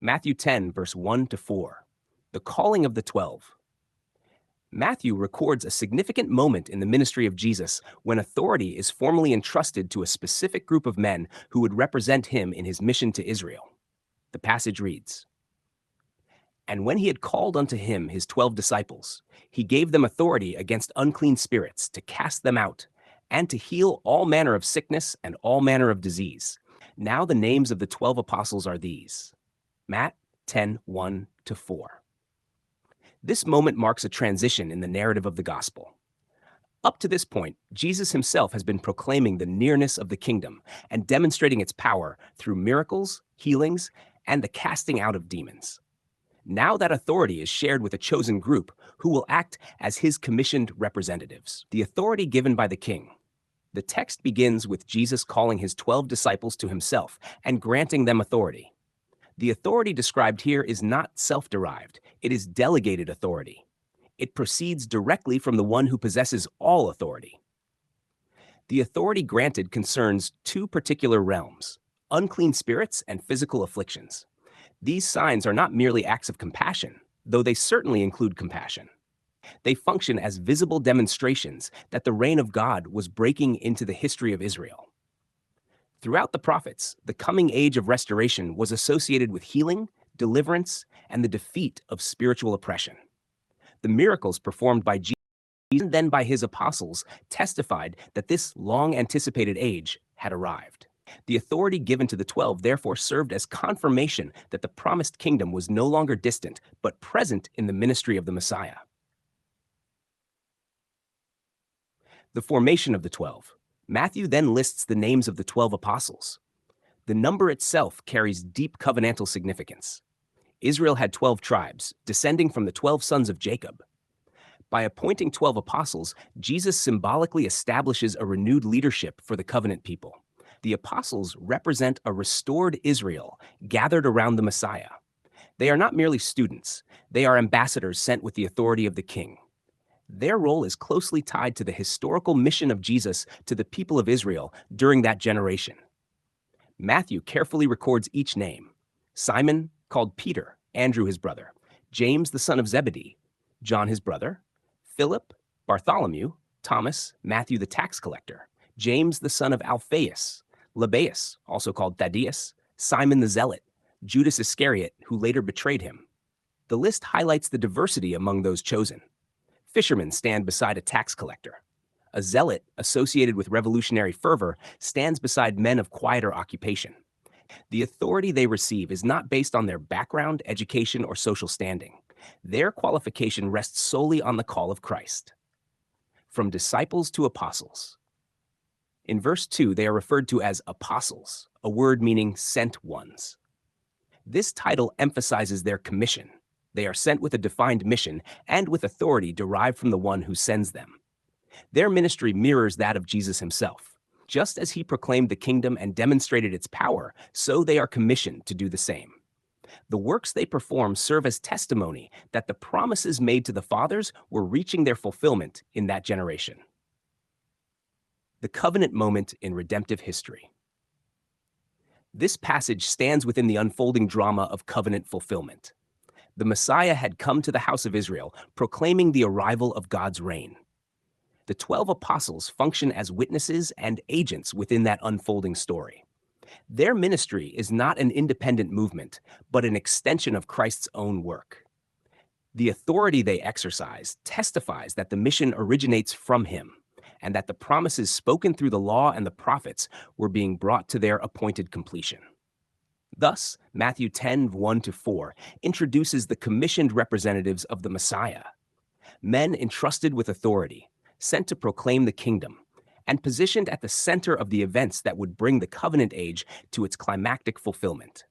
Matthew 10, verse 1 to 4. The calling of the 12. Matthew records a significant moment in the ministry of Jesus when authority is formally entrusted to a specific group of men who would represent him in his mission to Israel. The passage reads, "And when he had called unto him his 12 disciples, he gave them authority against unclean spirits to cast them out, and to heal all manner of sickness and all manner of disease. Now the names of the 12 apostles are these." Matt 10, 1 to 4. This moment marks a transition in the narrative of the gospel. Up to this point, Jesus himself has been proclaiming the nearness of the kingdom and demonstrating its power through miracles, healings, and the casting out of demons. Now that authority is shared with a chosen group who will act as his commissioned representatives. The authority given by the king. The text begins with Jesus calling his 12 disciples to himself and granting them authority. The authority described here is not self-derived, it is delegated authority. It proceeds directly from the one who possesses all authority. The authority granted concerns two particular realms: unclean spirits and physical afflictions. These signs are not merely acts of compassion, though they certainly include compassion. They function as visible demonstrations that the reign of God was breaking into the history of Israel. Throughout the prophets, the coming age of restoration was associated with healing, deliverance, and the defeat of spiritual oppression. The miracles performed by Jesus and then by his apostles testified that this long-anticipated age had arrived. The authority given to the 12 therefore served as confirmation that the promised kingdom was no longer distant, but present in the ministry of the Messiah. The formation of the 12. Matthew then lists the names of the 12 apostles. The number itself carries deep covenantal significance. Israel had 12 tribes, descending from the 12 sons of Jacob. By appointing 12 apostles, Jesus symbolically establishes a renewed leadership for the covenant people. The apostles represent a restored Israel gathered around the Messiah. They are not merely students, they are ambassadors sent with the authority of the king. Their role is closely tied to the historical mission of Jesus to the people of Israel during that generation. Matthew carefully records each name: Simon, called Peter, Andrew his brother, James the son of Zebedee, John his brother, Philip, Bartholomew, Thomas, Matthew the tax collector, James the son of Alphaeus, Lebbaeus, also called Thaddeus, Simon the Zealot, Judas Iscariot, who later betrayed him. The list highlights the diversity among those chosen. Fishermen stand beside a tax collector. A zealot associated with revolutionary fervor stands beside men of quieter occupation. The authority they receive is not based on their background, education, or social standing. Their qualification rests solely on the call of Christ. From disciples to apostles. In verse 2, they are referred to as apostles, a word meaning sent ones. This title emphasizes their commission. They are sent with a defined mission and with authority derived from the one who sends them. Their ministry mirrors that of Jesus himself. Just as he proclaimed the kingdom and demonstrated its power, so they are commissioned to do the same. The works they perform serve as testimony that the promises made to the fathers were reaching their fulfillment in that generation. The covenant moment in redemptive history. This passage stands within the unfolding drama of covenant fulfillment. The Messiah had come to the house of Israel, proclaiming the arrival of God's reign. The 12 apostles function as witnesses and agents within that unfolding story. Their ministry is not an independent movement, but an extension of Christ's own work. The authority they exercise testifies that the mission originates from him, and that the promises spoken through the law and the prophets were being brought to their appointed completion. Thus, Matthew 10, 1 to 4 introduces the commissioned representatives of the Messiah, men entrusted with authority, sent to proclaim the kingdom, and positioned at the center of the events that would bring the covenant age to its climactic fulfillment.